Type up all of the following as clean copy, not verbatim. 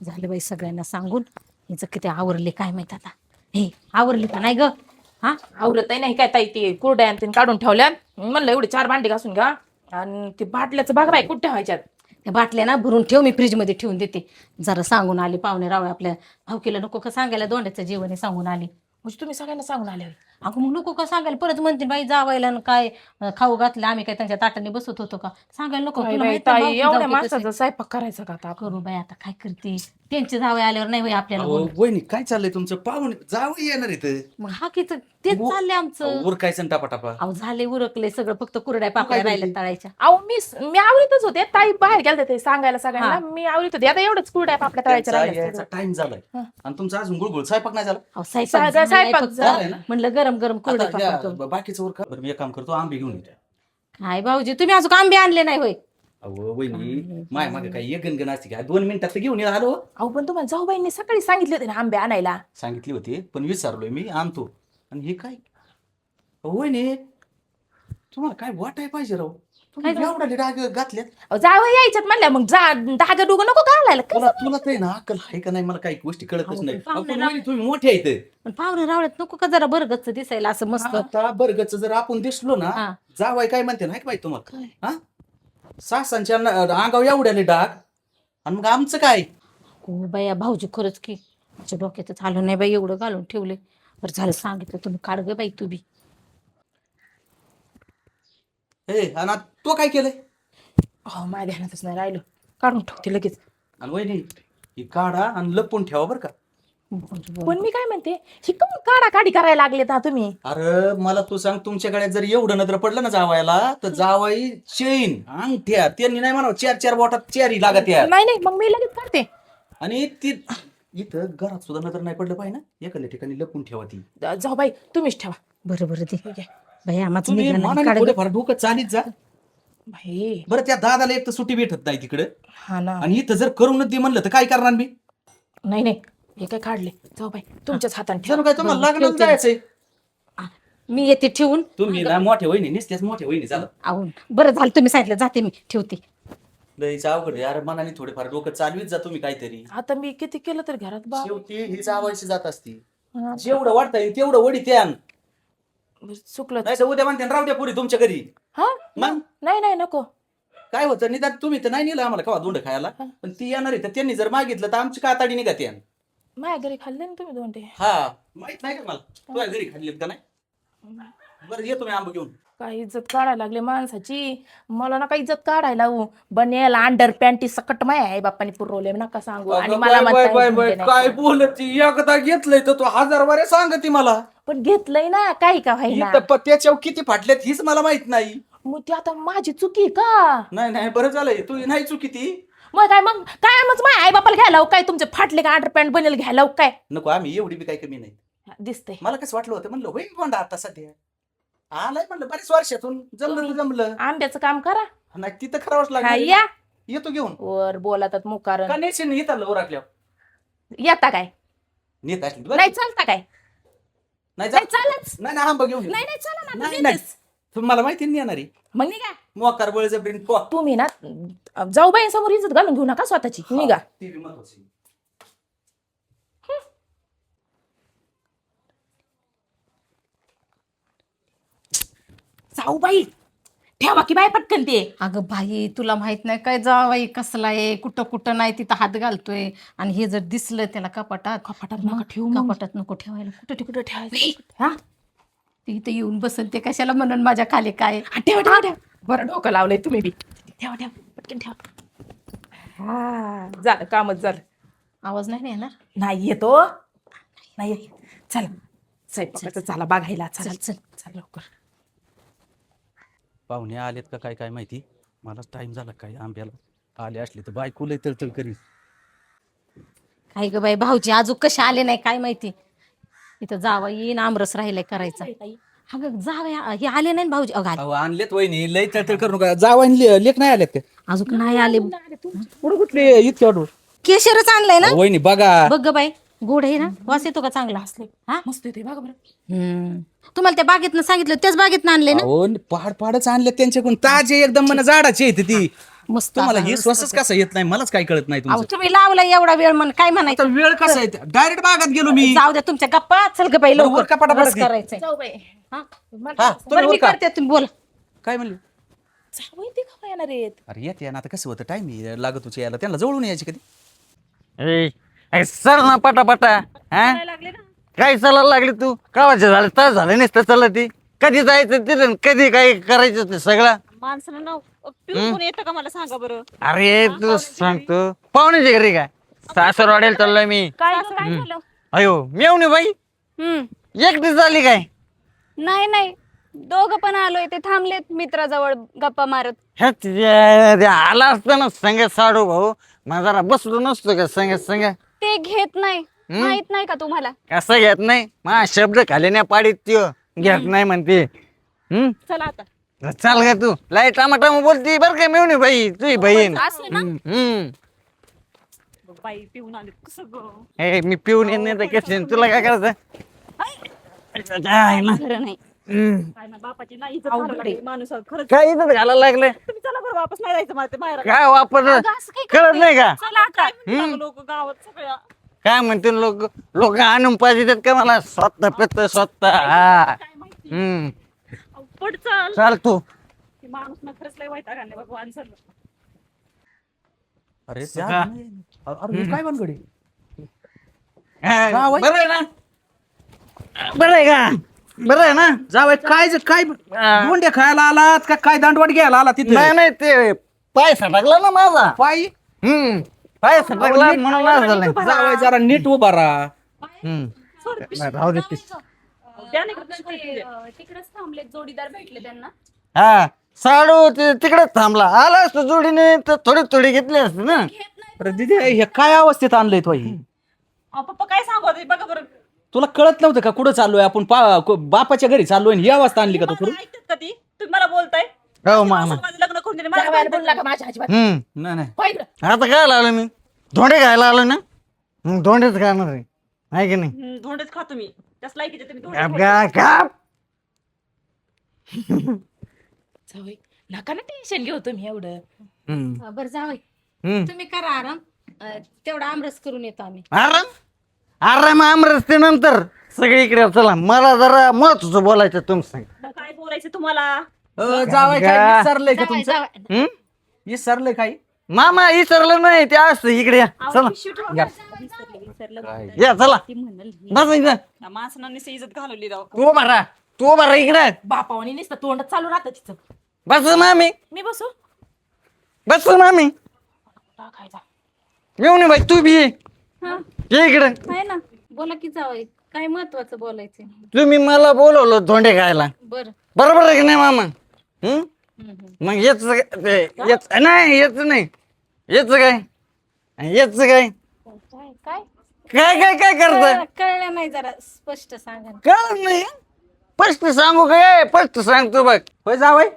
झालं बाई सगळ्यांना सांगून. हिचं किती आवरले काय माहित आता. हे आवरली का नाही ग? हा आवरतही नाही काय ताई, ते कुरड्या आणि ते काढून ठेवल्या. म्हणलं एवढे 4 भांडी घासून घ्या आणि ते बाटल्याचं बघा बाई कुठे ठेवायच्यात. त्या बाटल्या ना भरून ठेव, मी फ्रीजमध्ये ठेवून देते. जरा सांगून आले पाहुणे रावळे आपल्या भावकीला नको का सांगायला दोंड्याचं जेवण आहे सांगून आली. म्हणजे तुम्ही सगळ्यांना सांगून आले. अगं मग नको का सांगायला, परत म्हणते बाई जावायला न काय खाऊ घातलं आम्ही काय त्यांच्या ताटाने बसत होतो का सांगायला नको. तुला माहिती आहे ताई भावकी एवढ्या जावकी कशी. माणसाचा स्वयंपाक करायचा का आता? करू बाई आता काय करते, त्यांचे जावई आल्यावर नाही होय आपल्याला अहो, बोलणं. वहिनी काय चाललंय तुमचं? पाहुणे जावं येणार इथं. मग हा की तेच चाललंय आमचं. उरकायचं टापा अहो झाले उरकले सगळं, फक्त कुरड्या पापड्या राहिल्या तळायच्या. अहो मी आवडतच होते, ताई बाहेर गेलते ते सांगायला सगळ्यांना. मी आवडत होते, आता एवढंच कुरड्या पापड्या तळायच्या राहिल्या. टाइम झालाय आणि तुमचा अजून गुळगुळ स्वयंपाक नाही झाला. अहो स्वयंपाक स्वयंपाक झालाय फक्त. झालाय ना? म्हणलं गरम गरम कुरड्या आता पापड करू. या बाकीचं उरका. बरं मी एक काम करतो, आंबे घेऊन येतो. काय भाऊजी तुम्ही अजून आंबे आणले नाही होय? अहो वहिनी माय मागे काही एक गणगण असते का? 2 मिनिटात तर घेऊन ये. आलो अहो पण तुम्हाला जाऊबाईंनी सकाळी सांगितले होते ना आंबे आणायला. सांगितली होती पण विसरलोय मी, आणतो. आणि हे काय वहिनी तुम्हाला काय वाटाय पाहिजे राव? तुम्ही एवढा डाग घातल्यात. अहो, जावं यायच्यात म्हणल्या मग धागा डुगं नको घालायला. तुला तुला ते ना अक्कल आहे का नाही? मला काही गोष्टी कळतच नाही. अहो, पण वहिनी तुम्ही मोठे आहेत. पण पाहुणे रावळ्यात नको का जरा बरगच दिसायला असं मस्त. आता बर्गच जर आपण दिसलो ना, हा. जावाय काय म्हणते नाही पाहिजे तुम्हाला? हा सासांच्या अंगावर एवढ्याले डाग आणि मग आमचं काय? हो बाया भाऊजी खरंच की माझ्या डोक्यातच आलं नाही बाई, एवढं घालून ठेवले. बरं झालं सांगितलं तुम्ही, काढ ग बाई तू बी. हे आणि तो काय केलंय? अहो माझ्या ध्यानातच नाही राहिलं, काढून ठेवते लगेच. आणि वहिनी ही काढा आणि लपून ठेवा बरं का. पण मी काय म्हणते, ही कम काढा काढी करायला लागले ना तुम्ही? अरे मला तू सांग, तुमच्या गळ्यात जर एवढं नजर पडलं ना जावायला, तर जावाई चेन अंगठ्या त्यांनी नाही म्हणावं 4 बोटात 4 लागत या. नाही नाही मग मी लगेच काढते. आणि ती इथं घरात सुद्धा नजर नाही पडलं पाहिजे ना, एखाद्या ठिकाणी लपून ठेवा ती. जाऊ बाई तुम्हीच ठेवा. बरं बरं ते बाई आम्हाला तुम्ही निघालं नाही, मनाने काढ ग. थोडेफार डोकं चालीत जा. बाई बरं त्या दादाला एक तर सुट्टी भेटत नाही तिकडे, हा ना. आणि इथं जर करूनच दे म्हणलं तर काय करणार मी? नाही नाही हे काय काढले, जाऊ बाई तुमच्याच हाताने ठेवा. जर काय तुम्हाला लग्नाला जायचंय. मी येते ठेवून. तुम्ही ना मोठ्या वहिनी निसत्याच मोठ्या वहिनी झाला. आहो बरं झालं तुम्ही सांगितलं, जाते मी ठेवते. लयच अवघड आहे. अरे मनाने थोडेफार डोकं चालवीत जा तुम्ही काहीतरी. आता मी किती केलं तर घरात बा. शेवटी ही जावायची जात असती. हा, जेवढं वाढता येईल तेवढं वडी त्यान. चुकलं. नाही तर उद्या म्हणते राहू द्या पुरी तुमच्या घरी. हा मग नाही नाही नको. काय होतं निदान तुम्ही तर नाही नेलं आम्हाला कवा दोंड खायला, पण ती येणार आहे तर त्यांनी जर मागितलं तर आमची काताडी निघत यान. माझ्या घरी खाल्ले ना तुम्ही 2 हा माहित नाही का मला तुझ्या घरी खाल्लीत का नाही? बरं येतो मी आंबा घेऊन. काय इज्जत काढायला लागले माणसाची. मला ना काही इज्जत काढायला बनेल अंडर पॅन्टी सकट माय आई बाप्पानी पुरवले नका सांगू. आणि मला म्हणताय काय बोलत एकदा घेतलंय तर तू 1000 वारे सांगती मला. पण घेतलंय ना काही का व्हायना. इथं त्याच्यावर किती फाटल्यात हीच मला माहित नाही. मग ती आता माझी चुकी का? नाही नाही बरं झालंय, तू नाही चुकी ती. मग काय मग माझ्या आई बापाला घ्यायला काय तुमचे फाटले का अंडर पॅन्ट बनेल घ्यायला काय नको, आम्ही एवढी बी काही कमी नाही. दिसतंय. मला कसं वाटलं होतं, म्हणलं होईल कोंडा आता सध्या आलाय, म्हणलं बरेच वर्षातून जमलं तर जमलं. आंब्याचं काम करा. नाही तिथं करावंच हा, लागलं. या येतो घेऊन. वर बोलातात मुकार का नेशील येत आलं ओराकल्यावर येता काय? नेत असली बरं. नाही चालता काय? नाही नाही चालच. नाही ना आंबा घेऊन ये. नाही नाही चला ना नाही तुम्ही नाही येतेच. तुम्हाला माहिती नाही येणारी मग निघा. मोकार बळजबरीन पो. तुम्ही ना जाऊ बाई समोर इज्जत घालून घेऊ नका स्वतःची. निघा. ती बी महत्वाची. जाऊ बाई ठेवा की बाय पटकन ते. अगं बाई तुला माहित नाही काय जावाई कसला आहे, कुठं कुठं नाही तिथं हात घालतोय. आणि हे जर दिसलं त्याला कपाटात नका ठेवू मग. कपाटात नको ठेवायला. कुठं कुठं ठेवायचं? हा ते इथं येऊन बसल ते कशाला म्हणून माझ्या खाली काय. ठेवा ठेवा ठेवा. बरं डोकं लावलंय तुम्ही बी. ठेवा ठेवा पटकन ठेवा. हा झालं कामच झालं. आवाज नाही ना येणार? नाही येतो नाही येत. चला स्वयंपाकाचं चला बघायला. चला चल चल. चल लवकर. पाहुणे आलेत का काय काय माहिती. मला टाइम झाला काय आंब्याला. आले असले तर बायको लय तळतळ करी. काय ग बाई भाऊजी अजून कसे आले नाही काय माहिती. इथं जावा येईन आमरस राहिलाय करायचा. अगं जावया हे आले नाही ना भाऊजी. अगं आले. अहो आणलेत वहिनी, लय तळतळ करू नका. जावान लेख नाही आलेत का? अजून नाही आले. पुढे कुठले इतके ऑर्डर? केशरच आणलंय ना. वहिनी बघा. बघ ग बाई गोड आहे ना, वास येतो का चांगला? हा मस्त येते बघा बरं. तुम्हाला त्या बागेतनं सांगितलं त्याच बागेतनं आणले ना. अहो पहाड पहाडच आणले त्यांच्याकडून, ताजे एकदम मन झाडाचे आहेत ती. मस्त तुम्हाला असं हे मस्त श्वासच कसा येत नाही मलाच काय कळत नाही अहो तुमचं तुम्ही लावला एवढा वेळ म्हण काय म्हणायचं आता वेळ कसा आहे डायरेक्ट बागात गेलो मी जाऊ द्या तुमच्या गप्पा चल ग बाई बरं, वर लवकर का पटापटा रस ती? करायचंय जाऊ बाई हा? मला हा बरं मी तुम्ही का करते तुम्ही बोला काय म्हणले जाऊ ते का येणार आहेत अरे येते ना आता कसं होतं टाइम लागत होती यायला त्यांना जवळून यायची कधी सर ना पटापटा हा काय चालायला लागली तू कावाचे झाले तास झाले नसतं चालत ती कधी जायचं तिथं कधी काय करायचं ते सगळं माणसानं नाव पिऊन कोण येतं का मला सांगा बरं. अरे तू सांगतो पाहुण्याच्या घरी काय सासरवाड्याला चाललोय मी काय झालं? अयो मेवणी बाई एकटीच झाली काय नाही नाही दोघं पण आलोय ते थांबलेत मित्राजवळ गप्पा मारत. आला असतं ना संग साडू भाऊ मग जरा बसलो नसतो का संग संग ते घेत नाही माहित नाही का तुम्हाला. कसं घेत नाही मा शब्द खाली नाही पाडीत त्यो घेत नाही म्हणते चला आता चाल का तू लाई टामाटामा बोलती बर काय मेवणी बाई तुझी बहीण असं ना बाई पिऊन आले कसं ग. ए मी पिऊन येत नाही तर कसं तुला काय करायचं आहे ना. खरं नाही काय ना बापाची नाही इज्जत घालवली लागली माणूस खरंच. काय इथं घालायला लागले तुम्ही चला बरं वापस नाही जायचं मला ते बाहेर. काय वापर कळत नाही का चला आता लोक गावात सगळ्या काय म्हणते लोक लोक आणून पाहिजे देत का मला स्वतः पेत स्वतः हा पड चल. चाल तू ते माणूस ना खरंच लय वैताग आणले भगवान सर. अरे हा. अरे हे काय बनगडी हा, बरं आहे ना बरं आहे का बरं आहे ना जावय काय दोंडे खायला आलात का काय दांडवट घ्यायला आला तिथे नाही नाही ते पाय सटकला ना माझा पायी पाय सटकला म्हणून असं झालं जावय जरा नीट उभा राहा राहू दे ते. तिकडेच थांबले जोडीदार भेटले त्यांना. हा साडू तिकडेच थांबला आला असतो जोडीने तर थोडी थोडी घेतली असते ना अरे दिदी हे काय अवस्थेत आणलंय तो पप्पा काय सांगू आता बघा बरं. तुला कळत नव्हतं का कुठं चाललोय आपण बापाच्या घरी चाललोय आणि ही अवस्था आणली का तू करून ऐकतात का ती तुम्ही मला बोलताय हो मामा माझं लग्न करून दिले मला जावायला बोलला का माझ्या अजिबात नाही नाही होय इकडं. आता काय आलो मी धोंडे खायला आलो ना मग धोंडेच खाणार आहे की नाही धोंडेच खातो मी त्याच लायकीचे तुम्ही धोंडे काप का काप जाऊ नका ना टेन्शन घेऊ तुम्ही एवढं बरं जावय तुम्ही करा आराम तेवढा आमरस करून येतो आम्ही. आराम आराम आमरस्ते नंतर सगळीकडे चला मला जरा महत्वाचं बोलायचं तुम्ही सांग काय बोलायचं तुम्हाला. जावय काय विसरलंय का जावई, तुमचं जावई. विसरलंय काही मामा विसरलं नाही ते असतं इकडे या चला या चला बस इथं माणसानं इज्जत घालवली राव. तू बरा इकडे बापावानी नुसतं तोंड चालू राहतं तिचं. बस मामी मी बसू बस मामी टाकायचा येऊ नये बाई तू बी ये ये इकडे आहे ना बोला की जावई काय महत्वाचं बोलायचं. तुम्ही मला बोलवलं धोंडे खायला बरं बरोबर आहे की नाही मामा मग येच नाही येच नाही येच काय येच काय काय काय काय काय करत कळलं नाही जरा स्पष्ट सांगा ना. कळ नाही स्पष्ट सांगू काय स्पष्ट सांगतो बघ होय जावय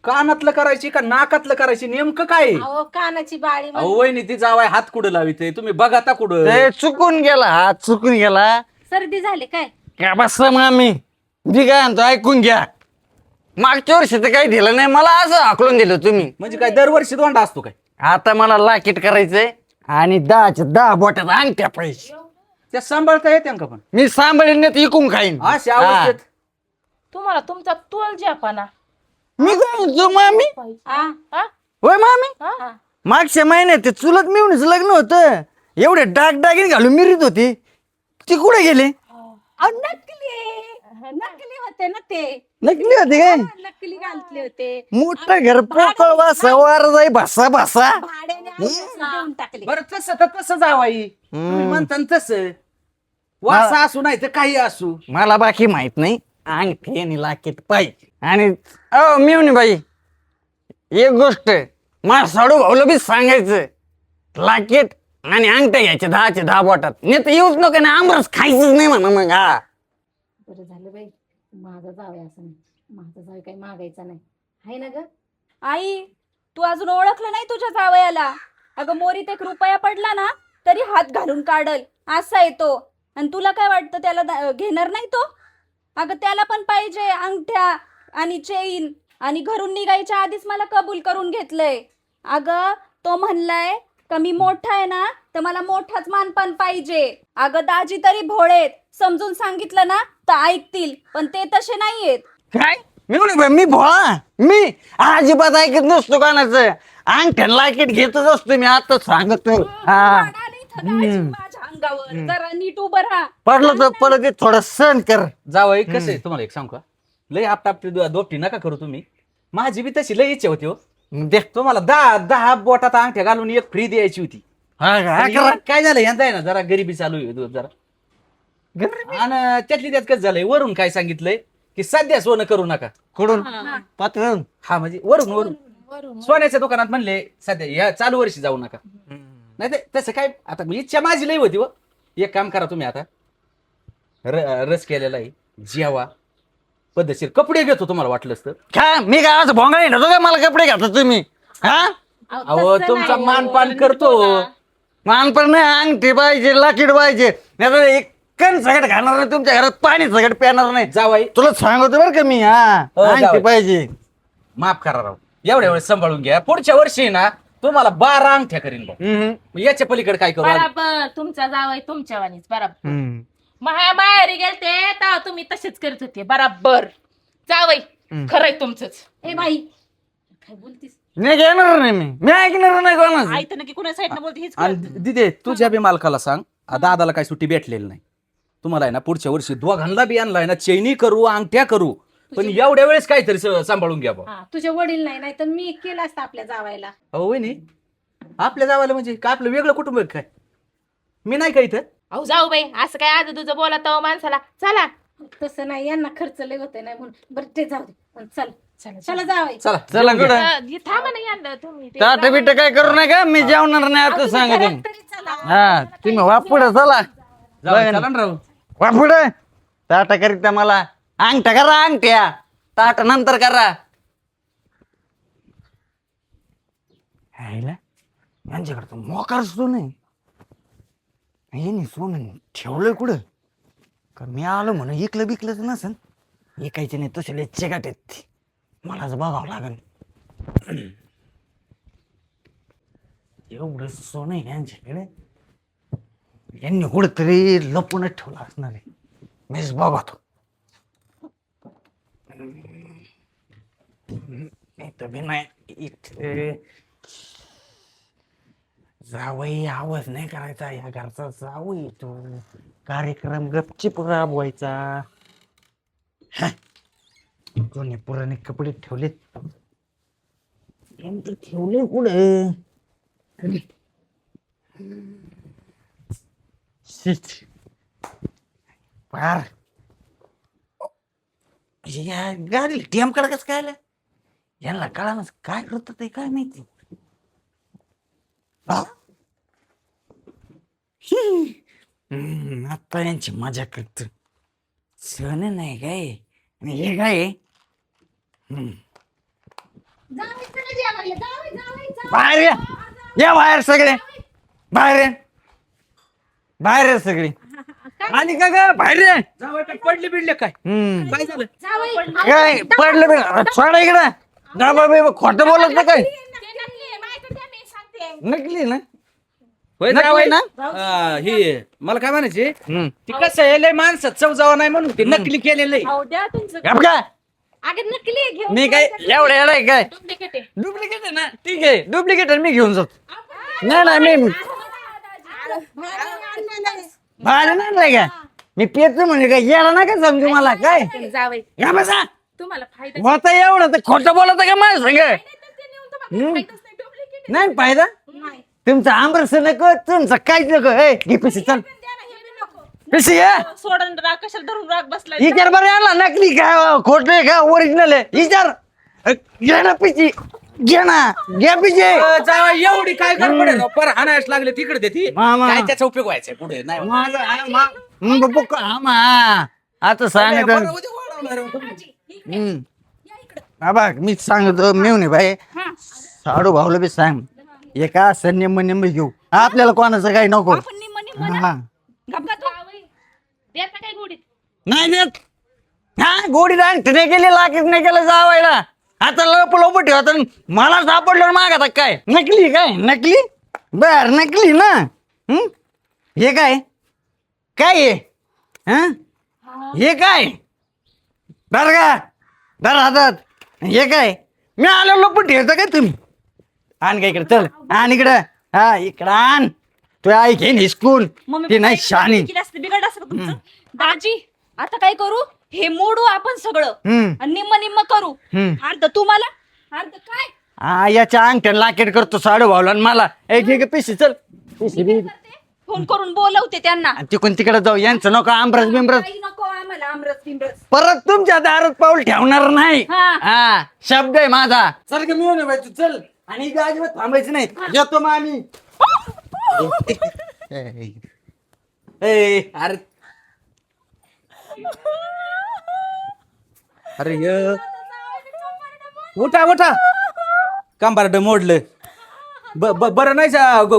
कानातलं करायची का नाकातलं करायची नेमकं काय आहे? अहो कानाची बाळी अहो वहिनी ती जावाय हात कुठं लाविते तुम्ही बघा आता कुठं ते चुकून गेला हात चुकून गेला सर्दी झाली काय. का बस मामी मी काय म्हणतो ऐकून घ्या मागच्या वर्षी तर काही दिलं नाही मला असं हाकलून दिलं तुम्ही म्हणजे काय दरवर्षी दोंडा असतो काय आता मला लाकीट करायचंय आणि 10 बोटात अंगठ्या पाहिजे त्या सांभाळता येते का पण मी सांभाळीन नाही तर इकून खाईन अशा अवस्थेत तुम्हाला तुमचा तोल ज्यापाना मी काय म्हणतो मामी हा होय मामी मागच्या महिन्यात ते चुलत मिळूनच लग्न होतं एवढे डागडागिने घालून मिरीत होती ती कुठे गेली अहो, नकली होते ना ते नकली होती काय नकली घालतले होते मोठं घर पोकळ सवार जाई भासा भासा भाड्याने देऊन टाकले. बरं तसं तर तसं जावाई तुम्ही म्हणता ना तसं वासा असू नाही तर काही असू मला बाकी माहित नाही अंगठी आणि लाकीट पाहिजे आणि अ मिळून बाई एक गोष्ट मला साडू भाऊला बी सांगायचं लाकीट आणि अंगठ्या घ्यायचे 10 बोटात नाही तर येऊच नको ना आमरस खायचंच नाही म्हणा मग हा बरं झालं बाई माझा जावई असं नाही माझा जावई काही मागायचा नाही आहे ना ग. आई तू अजून ओळखलं नाही तुझ्या जावयाला. अगं मोरीत 1 रुपया पडला ना तरी हात घालून काढल असा येतो. आणि तुला काय वाटतं त्याला घेणार नाही तो. अगं त्याला पण पाहिजे अंगठ्या आणि चेन आणि घरून निघायच्या आधीच मला कबूल करून घेतलंय. अगं तो म्हणलाय का मी मोठा आहे ना तर मला मोठाच मानपान पाहिजे. अगं दाजी तरी भोळेत, समजून सांगितलं ना तर ऐकतील, पण ते तसे नाहीयेत. काय मी भोळा? मी अजिबात ऐकत नसतो कोणाचं. अंगठ्या लाकीट घेतच असतो मी, आता सांगतो. हा वाढायला इथं दाजी माझ्या अंगावर, जरा नीट उभं राहा. पडलं तर पडलं, ते थोडं सहन कर. जावई कसं आहे तुम्हाला एक सांगू का, लय आपटापटी दोपटी नका करू तुम्ही. माझी बी तशी लय इच्छा होती हो. देख तुम्हाला 10 बोटात अंगठ्या घालून एक फ्री द्यायची होती. पण काय झालं यंदा आहे ना जरा गरिबी चालू आहे जरा. आणि त्यातली त्यात कसं झालंय, वरून काय सांगितलंय की सध्या सोनं करू नका. कडून पात्र. हा म्हणजे वरून सोन्याच्या दुकानात म्हणले सध्या या चालू वर्षी जाऊ नका. नाही ते तसं काय, आता इच्छा माझी लई होती हो. एक काम करा तुम्ही आता, रस केलेला आहे, जेवा पद्धतशीर, कपडे घेतो तुम्हाला वाटलं असतं. का मी काय असं भोंगाळी नव्हतो का मला कपडे घालता तुम्ही? हा अहो तुमचा मानपान करतो. मानपण नाही, अंगठी पाहिजे, लाकीड पाहिजे. नाहीतर एक कण सगळं घालणार नाही तुमच्या घरात, पाणी सगळं पिणार नाही. जावाई तुला सांगतो बरं का मी. हा अंगठी जावई. पाहिजे. माफ करा राव, एवढ्या वेळेस सांभाळून घ्या. पुढच्या वर्षी ना तुम्हाला 12 अंगठ्या करीन भाऊ. मग याच्या पलीकडे काय करू आम्ही? बराबर तुमचा जावई तुमच्या वाणीच बराबर. हम्म. माहेरी गेलते तेव्हा तुम्ही तसेच करत होते बराबर. जावई खरंय तुमचंच. ए बाई काय बोलतीस? नाही घेणार नाही मी ऐकणार नाही कोणाचं. ऐकतं ना की कुणा साईडनं बोलते हेच आणि दिदे तुझ्या बी मालकाला सांग, दादाला काही सुट्टी भेटलेली नाही. तुम्हाला आहे ना पुढच्या वर्षी दोघांना बी आणलाय ना, चैनी करू अंगठ्या करू, पण एवढ्या वेळेस काहीतरी सांभाळून घ्या भाऊ. हा, तुझे वडील नाही तर मी केलं असतं आपल्या जावायला. अहो वहिनी, आपल्या जावायला म्हणजे काय आपलं वेगळं कुटुंब आहे काय? मी नाही का इथं? अहो जाऊ बाई, असं काय आज तुझं बोलत माणसाला. चला तसं नाही, यांना खर्च लय होते नाही म्हणून. बरं ते जाऊ दे, पण चल चला जावाय. चला चला कुठं थांबा नाही आणलं तुम्ही ते. ताट बिट काय करू नका, मी जेवणार नाही आता सांगतो. तरी चला. हा तुम्ही वापुड चला, चला ना राहू. वापुड ताट करीत मला. अंगठ्या करा, अंगठ्या ताट नंतर करा. यांच्याकडे तर मोकार असतो नाही. सोनं ठेवलंय कुठं का? मी आलो म्हणून इकलं बिकलंच नसन. ऐकायचे नाही तसे चिकाट आहेत, मलाच बघावं लागेल. एवढं सोनं आहे यांच्याकडे, यांनी कुठंतरी लपूनच ठेवलं असणार आहे. मीच बघतो. इथं बी नाही, इथे जावई आवाज नाही करायचा, या घरचा जावई तो कार्यक्रम गपचिप राबवायचा. कोणी पुराणे कपडे ठेवलेत, ठेवले कुठे? पार या गाडीला टीएम कडे कसं काय आलं? यांना कळा काय करतात ते काय माहिती. आता यांची मजा करत सण नाही काय, आणि हे काय बाहेर या बाहेर सगळे बाहेर बाहेर सगळे आणि का ग बाहेर जावई पडले बिडले काय? काय झालं? काय पडलं बे सोडा इकडं. दाबा बे खोटं बोलत ना काय? नकली ना होय जावई ना. हे मला काय म्हणायचे, ती कसं आहे लय माणसात चवजावा नाही म्हणून ते नकली केलेलं आहे. अहो द्या तुमचं. का अगं नकली घेऊन मी काय एवढं येणार आहे काय? डुप्लिकेट आहे. डुप्लिकेट आहे ना, ठीक आहे डुप्लिकेट मी घेऊन जातो. नाही मी भाडं नाही का? मी पेच म्हणजे काय याला ना का समजू मला काय? जावई या बसा तुम्हाला फायदा होता एवढं तर खोटं बोलत का माझ्या संग? डुप्लिकेट नाही फायदा तुमचा आंबरस नको, तुमचं काहीच नको. घे पिशी चल पिशी सोडून राग कशाला धरून राग बसलाय. विचार बरं याला नकली का खोट का ओरिजिनल आहे विचार. घे ना पिशी, घे ना, घे पिशी. जावई एवढी काय गडबड आहे राव, पर हाणायला लागले तिकडे देती मामा. काय त्याचा उपयोग व्हायचा पुढे नाही होत. आता सांगत बरं, उद्या वाढवणार आहे तुम्ही. बाबा मीच सांगतो मेवणे भाई, साडू भाऊला बी सांग एका असं निम्म घेऊ. आपल्याला कोणाचं काही नको. आपण निम्म हा. देता काय गोडीत? नाही देत. हा गोडी अंगठी नाही केली, लाकीट नाही केलं जावायला. आता लप ठेवता मला सापडलं मागता काय नकली काय नकली बर नकली ना हे काय काय आहे हे काय धर का धर हातात हे काय मी आलो लपून ठेवतो काय तुम्ही आण का इकडे चल आण इकडं हा इकडं आण तू आई घेईन हिसकून ती नाही शानी बिघड असं तुमचं दाजी आता काय करू हे मोडू आपण सगळं आणि निम्म निम्म करू अर्ध तुम्हाला अर्ध काय हा याच्या अंगठ्यान लाकेट करतो साडू भावला आणि मला एक एक पिशी चल पिशी बी फोन करून बोलवते त्यांना तिकडून तिकडे जाऊ यांचं नको आमरस बिमरस काही नको आम्हाला आमरस बिमरस परत तुमच्या दारात पाऊल ठेवणार नाही हा. हा शब्द आहे माझा चल का मिळून बाई तू चल आणि इथे अजिबात थांबायचं नाही येतो मग आम्ही अरे अरे उठा उठा कंबारड मोडलं बरं नाही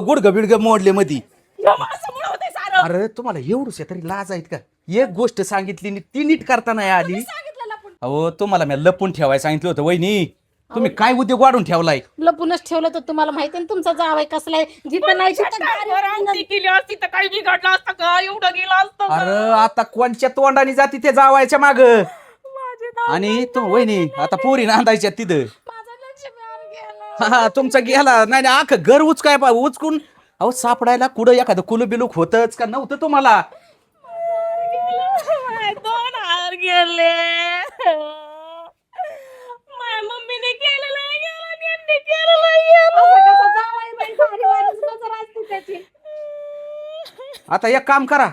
गुडघ बिडघ मोडले मधी अरे तुम्हाला एवढूच तरी लाज आहेत का एक गोष्ट सांगितली नी ती नीट करता नाही आली अहो तुम्हाला मी लपून ठेवायला सांगितलं होतं वहिनी तुम्ही काय उद्योग वाढून ठेवलाय लपूनच ठेवलं तर तुम्हाला माहिती ना तुमचा जावाय कसला आहे जिथं नाही तिथं गाडी केली असती तर काही बिघडलं असतं का एवढं गेलं असतं का? अरे आता कोणच्या तोंडाने जाती ते जावायच्या माग आणि तू वहिनी आता पोरी नांदायच्या तिथं हा तुमचा गेला नाही नाही आख घर उचकाय उचकून अहो सापडायला कुठं एखादं कुलू बिलूक होतच का नव्हतं तुम्हाला 2 गेले माझ्या मम्मीने केलेलं यांनी आता एक काम करा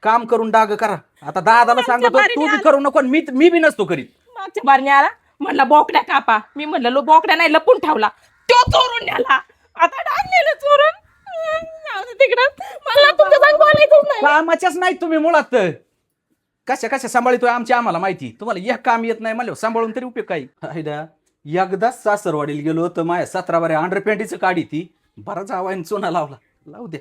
काम करून डाग करा आता दादाला सांगतो तू बी करू नको आणि मी बी नसतो करीत मागच्या बारने आला म्हणला बोकड्या कापा मी म्हणलं बोकड्या नाही लपून ठेवला तो चोरून न्याला आता डाग नेलं चोरून तिकडं मला तुमच्या संग बोलायचंच नाही कामाच्याच नाही तुम्ही मुळात कशा सांभाळतोय आम्हाला माहिती तुम्हाला एक काम येत नाही मला सांभाळून तरी उपयोग काही एकदाच सासरवाडीला गेलो तर माझ्या 17 अंडरपॅन्टीचं काढी ती बराच आवायन चोना लावला लावू द्या